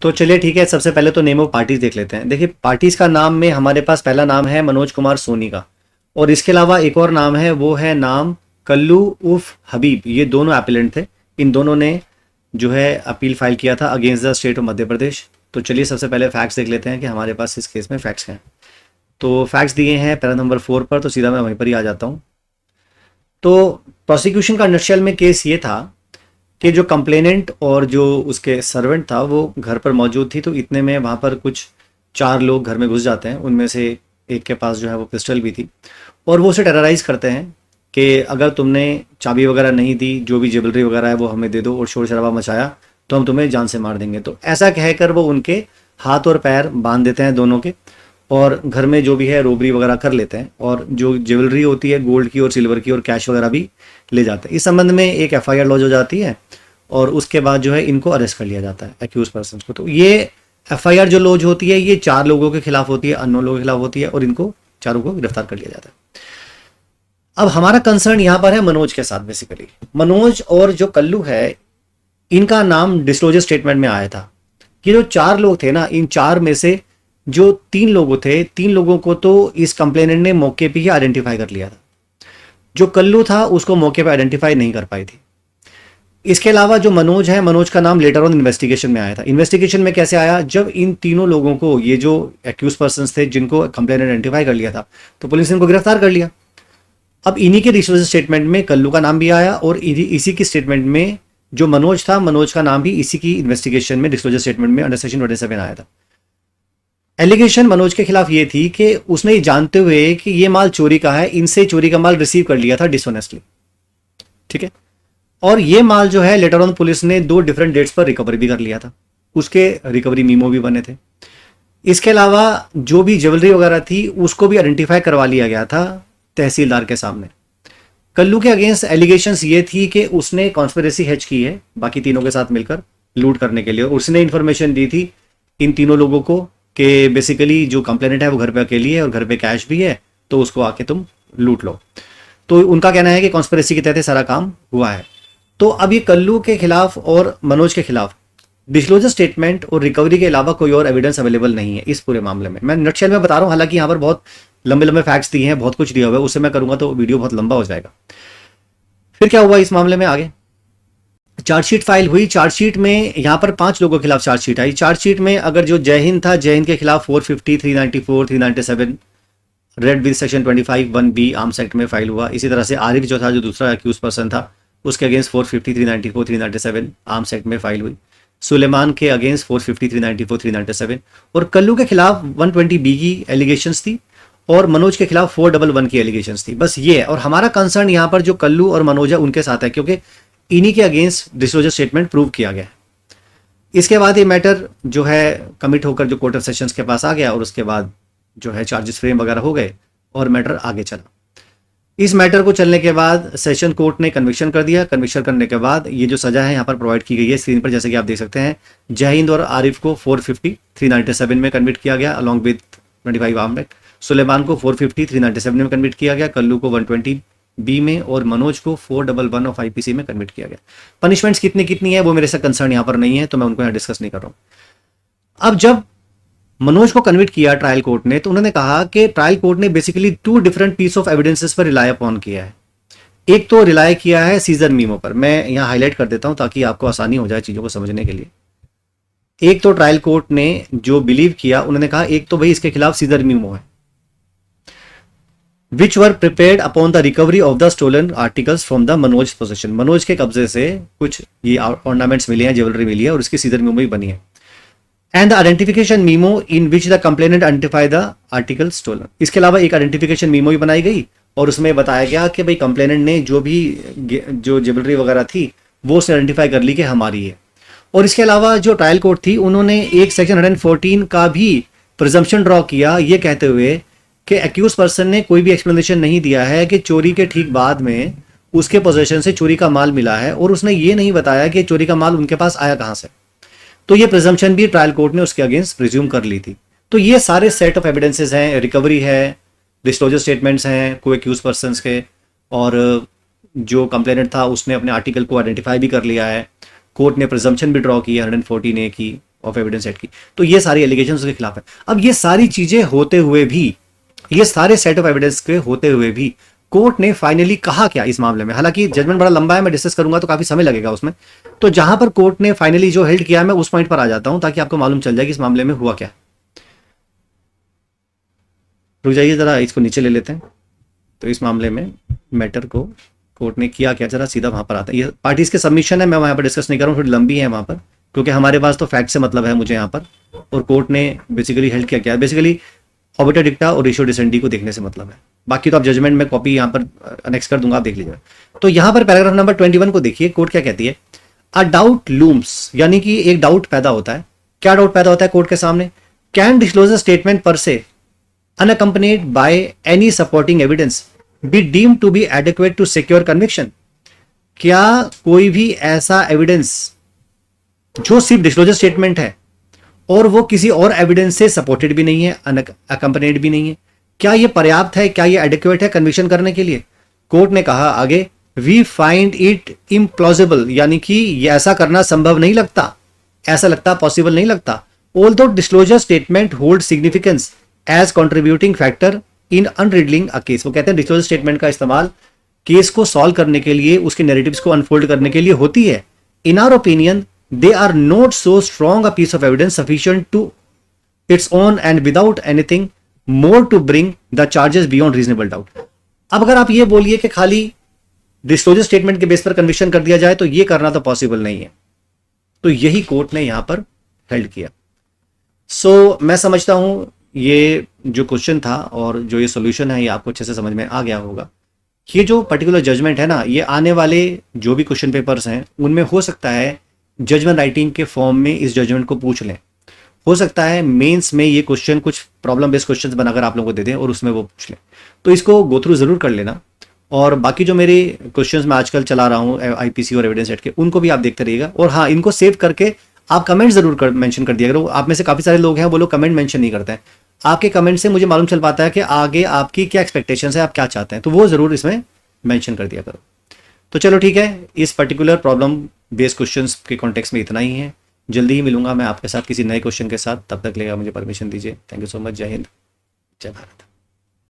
तो चलिए ठीक है, सबसे पहले तो नेम ऑफ पार्टीज देख लेते हैं। देखिए, पार्टीज का नाम में हमारे पास पहला नाम है मनोज कुमार सोनी का, और इसके अलावा एक और नाम है, वो है नाम कल्लू उर्फ हबीब। ये दोनों एपिलेंट थे। इन दोनों ने जो है अपील फाइल किया था against the state of Madhya Pradesh. तो चलिए सबसे पहले फैक्ट्स देख लेते हैं कि हमारे पास इस केस में फैक्ट्स हैं। तो फैक्ट्स दिए हैं पैरा नंबर 4 पर, तो सीधा मैं वहीं पर ही आ जाता हूँ। तो प्रोसिक्यूशन का नटशेल में केस ये था कि जो कंप्लेनेंट और जो उसके सर्वेंट था वो घर पर मौजूद थी। तो इतने में वहाँ पर कुछ 4 लोग घर में घुस जाते हैं। उनमें से एक के पास जो है वो पिस्टल भी थी, और वो उसे टेरराइज करते हैं कि अगर तुमने चाबी वगैरह नहीं दी, जो भी ज्वेलरी वगैरह है वो हमें दे दो, और शोर शराबा मचाया तो हम तुम्हें जान से मार देंगे। तो ऐसा कहकर वो उनके हाथ और पैर बांध देते हैं दोनों के, और घर में जो भी है रोबरी वगैरह कर लेते हैं, और जो ज्वेलरी होती है गोल्ड की और सिल्वर की और कैश वगैरह भी ले जाते हैं। इस संबंध में एक एफआईआर लॉन्च हो जाती है, और उसके बाद जो है इनको अरेस्ट कर लिया जाता है, एक्यूज पर्सन को। तो ये एफआईआर जो लॉन्च होती है ये 4 लोगों के खिलाफ होती है, अननोन लोगों के खिलाफ होती है, और इनको चारों को गिरफ्तार कर लिया जाता है। अब हमारा कंसर्न यहाँ पर है मनोज के साथ। बेसिकली मनोज और जो कल्लू है, इनका नाम डिस्क्लोजर स्टेटमेंट में आया था। ये जो 4 लोग थे ना, इन 4 में से जो 3 लोग थे, 3 लोगों को तो इस कंप्लेनेंट ने मौके पे ही आइडेंटिफाई कर लिया था। जो कल्लू था उसको मौके पे आइडेंटिफाई नहीं कर पाई थी। इसके अलावा जो मनोज है, मनोज का नाम लेटर ऑन इन्वेस्टिगेशन में आया था। इन्वेस्टिगेशन में कैसे आया, जब इन तीनों लोगों को, ये जो एक्यूज पर्सन थे जिनको कंप्लेनेंट आइडेंटिफाई कर लिया था, तो पुलिस ने इनको गिरफ्तार कर लिया। अब इन्हीं के डिस्क्लोजर स्टेटमेंट में कल्लू का नाम भी आया, और इसी की स्टेटमेंट में जो मनोज था, मनोज का नाम भी इसी की इन्वेस्टिगेशन में डिस्क्लोजर स्टेटमेंट में अंडर सेक्शन 27 आया था। एलिगेशन मनोज के खिलाफ ये थी कि उसने ये जानते हुए कि ये माल चोरी का है, इनसे चोरी का माल रिसीव कर लिया था डिसऑनेस्टली। ठीक है, और ये माल जो है लेटर ऑन पुलिस ने 2 डिफरेंट डेट्स पर रिकवर भी कर लिया था। उसके रिकवरी मीमो भी बने थे। इसके अलावा जो भी ज्वेलरी वगैरह थी उसको भी आइडेंटिफाई करवा लिया गया था तहसीलदार के सामने। कल्लू के अगेंस्ट एलिगेशंस ये थी कि उसने कॉन्स्पिरेसी हैच की है बाकी तीनों के साथ मिलकर लूट करने के लिए। उसने इन्फॉर्मेशन दी थी इन तीनों लोगों को कि बेसिकली जो कंप्लेनेंट है वो घर पे अकेली है और घर पे कैश भी है, तो उसको आके तुम लूट लो। तो उनका कहना है कि कॉन्स्पिरेसी के तहत सारा काम हुआ है। तो अब ये कल्लू के खिलाफ और मनोज के खिलाफ डिस्क्लोजर स्टेटमेंट और रिकवरी के अलावा कोई और एविडेंस अवेलेबल नहीं है इस पूरे मामले में। मैं नटशेल में बता रहा हूँ, हालांकि यहाँ पर बहुत लंबे लंबे फैक्ट्स दिए हैं, बहुत कुछ दिया हुआ है, उससे मैं करूंगा तो वीडियो बहुत लंबा हो जाएगा। फिर क्या हुआ इस मामले में आगे, चार्जशीट फाइल हुई। चार्जशीट में यहाँ पर 5 लोगों के खिलाफ चार्जशीट आई। चार्जशीट में अगर जो जय हिंद था, जय हिंद के खिलाफ 450, 394, 397 read with section 25 1B arms act में फाइल हुआ। इसी तरह से आरिफ जो था, जो दूसरा एक्यूज पर्सन था, उसके अगेंस्ट 450, 394, 397 आर्म्स एक्ट में फाइल हुई। सुलेमान के अगेंस्ट 450, 394, 397, और कल्लू के खिलाफ 120B की एलिगेशंस थी, और मनोज के खिलाफ 411 की एलिगेशंस थी। बस ये है। और हमारा कंसर्न यहाँ पर जो कल्लू और मनोज है उनके साथ है, क्योंकि इन्हीं के अगेंस्ट डिस्क्लोजर स्टेटमेंट प्रूव किया गया है। इसके बाद ये मैटर जो है कमिट होकर जो कोर्ट ऑफ सेशंस के पास आ गया, और उसके बाद जो है चार्जेस फ्रेम वगैरह हो गए और मैटर आगे चला। इस मैटर को चलने के बाद सेशन कोर्ट ने कन्विक्शन कर दिया। कन्विक्शन करने के बाद ये जो सजा है यहाँ पर प्रोवाइड की गई है स्क्रीन पर, जैसे कि आप देख सकते हैं। जय हिंद और आरिफ को 450, 397 में कन्विट किया गया along with 25 arm act. Suleman को 450, 397 में कन्विट किया गया, कल्लू को 120B में, और मनोज को 411 ऑफ IPC में कन्विट किया गया। पनिशमेंट्स कितनी कितनी है वो मेरे से कंसर्न यहाँ पर नहीं है, तो मैं उनको यहाँ डिस्कस नहीं कर रहा हूँ। अब जब मनोज को कन्विट किया ट्रायल कोर्ट ने, तो उन्होंने कहा कि ट्रायल कोर्ट ने basically 2 different piece of evidences पर रिलाय अपॉन किया है। एक तो रिलाय किया है सीजर मीमो पर, मैं यहाँ हाईलाइट कर देता हूँ ताकि आपको आसानी हो जाए चीज़ों को समझने के लिए। एक तो ट्रायल कोर्ट ने जो बिलीव किया, उन्होंने कहा एक तो भाई इसके खिलाफ सीजर मीमो है, which were prepared upon the recovery of the stolen articles from the Manoj possession. Manoj के कब्जे से कुछ ये ऑर्नामेंट्स मिले हैं, ज्वेलरी मिली है, और उसकी सीजर मीमो ही बनी है। And the identification memo in which the complainant identify the article stolen. इसके अलावा एक आइडेंटिफिकेशन मीमो भी बनाई गई, और उसमें बताया गया कि भाई कंप्लेनेंट ने जो भी जो ज्वेलरी वगैरह थी वो उसने आइडेंटिफाई कर ली कि हमारी है। और इसके अलावा जो ट्रायल कोर्ट थी उन्होंने एक सेक्शन 114 का भी प्रिजम्पशन ड्रॉ किया, ये कहते हुए कि एक्यूज पर्सन ने कोई भी एक्सप्लेनेशन नहीं दिया है कि चोरी के ठीक बाद में उसके पोजेशन से चोरी का माल मिला है, और उसने ये नहीं बताया कि चोरी का माल उनके पास आया कहां से। तो ये प्रिजम्पशन भी ट्रायल कोर्ट ने उसके अगेंस्ट प्रिज्यूम कर ली थी। तो ये सारे सेट ऑफ एविडेंसेस हैं, रिकवरी है, डिस्क्लोजर स्टेटमेंट्स हैं को एक्यूज पर्सन के, और जो कंप्लेनेंट था उसने अपने आर्टिकल को आइडेंटिफाई भी कर लिया है। कोर्ट ने प्रिजम्पशन भी ड्रॉ की है 114A की, ऑफ एविडेंस सेट की। तो ये सारी एलिगेशन उसके खिलाफ है। अब ये सारी चीजें होते हुए भी, ये सारे सेट ऑफ एविडेंस के होते हुए भी कोर्ट ने फाइनली कहा क्या इस मामले में। हालांकि जजमेंट बड़ा लंबा है, मैं डिस्कस करूंगा तो काफी समय लगेगा उसमें। तो जहां पर कोर्ट ने फाइनली जो हेल्ड किया, मैं उस पॉइंट पर आ जाता हूं ताकि आपको मालूम चल जाए कि इस मामले में हुआ क्या। रुक जाइए जरा, इसको नीचे ले लेते हैं। तो इस मामले में मैटर को कोर्ट ने किया क्या, जरा सीधा वहां पर आता है। ये पार्टीज के सबमिशन है, मैं वहां पर डिस्कस नहीं करूँ, थोड़ी लंबी है वहां पर, क्योंकि हमारे पास तो फैक्ट से मतलब है मुझे यहाँ पर। और कोर्ट ने बेसिकली हेल्ड किया क्या, बेसिकली ऑबिटर डिक्टा और रेशियो डिसेंडी को देखने से मतलब है। बाकी तो आप जजमेंट में कॉपी यहाँ पर अनेक्स कर दूंगा, आप देख लीजिए। तो यहाँ पर पैराग्राफ नंबर 21 को देखिए, कोर्ट क्या कहती है। अ डाउट लूम्स, यानी कि एक डाउट पैदा होता है। क्या डाउट पैदा होता है कोर्ट के सामने? कैन डिस्क्लोजर स्टेटमेंट पर से unaccompanied by any supporting evidence be deemed to be adequate to secure conviction? क्या कोई भी ऐसा एविडेंस जो सिर्फ डिस्क्लोजर स्टेटमेंट है और वो किसी और एविडेंस से सपोर्टेड भी नहीं है, अनअकम्पनीड भी नहीं है, क्या ये पर्याप्त है, क्या ये एडिक्वेट है कन्विक्शन करने के लिए? कोर्ट ने कहा आगे, वी फाइंड इट इम्प्लॉजिबल, यानी कि ये ऐसा करना संभव नहीं लगता, ऐसा लगता पॉसिबल नहीं लगता। Although disclosure statement hold significance as contributing factor in unriddling a case. वो कहते हैं डिस्क्लोजर स्टेटमेंट का इस्तेमाल केस को सॉल्व करने के लिए, उसके नैरेटिव्स को अनफोल्ड करने के लिए होती है। In our opinion they are not so strong a piece of evidence sufficient to its own and without anything more to bring the charges beyond reasonable doubt. अब अगर आप ये बोलिए कि खाली डिस्क्लोजर स्टेटमेंट के बेस पर कन्विक्शन कर दिया जाए तो ये करना तो पॉसिबल नहीं है। तो यही कोर्ट ने यहां पर हेल्ड किया। सो मैं समझता हूं ये जो क्वेश्चन था और जो ये सॉल्यूशन है ये आपको अच्छे से समझ में आ गया होगा। ये जो पर्टिकुलर जजमेंट है ना, ये आने वाले जो भी क्वेश्चन पेपर्स हैं उनमें हो सकता है जजमेंट राइटिंग के फॉर्म में इस जजमेंट को पूछ लें। हो सकता है मेंस में ये क्वेश्चन कुछ प्रॉब्लम बेस्ड क्वेश्चंस बनाकर आप लोगों को दे दें और उसमें वो पूछ लें। तो इसको गो थ्रू जरूर कर लेना। और बाकी जो मेरे क्वेश्चंस मैं आजकल चला रहा हूँ आईपीसी और एविडेंस सेट के, उनको भी आप देखते रहिएगा। और हाँ, इनको सेव करके आप कमेंट जरूर मेंशन कर दिया करो। आप में से काफी सारे लोग हैं वो लोग कमेंट मेंशन नहीं करते हैं। आपके कमेंट से मुझे मालूम चल पाता है कि आगे आपकी क्या एक्सपेक्टेशंस है, आप क्या चाहते हैं, तो वो जरूर इसमें मेंशन कर दिया करो। तो चलो ठीक है, इस पर्टिकुलर प्रॉब्लम बेस्ड क्वेश्चंस के कॉन्टेक्स्ट में इतना ही है। जल्दी ही मिलूंगा मैं आपके साथ किसी नए क्वेश्चन के साथ, तब तक लेगा मुझे परमिशन दीजिए। Thank you so much. जय हिंद, जय भारत।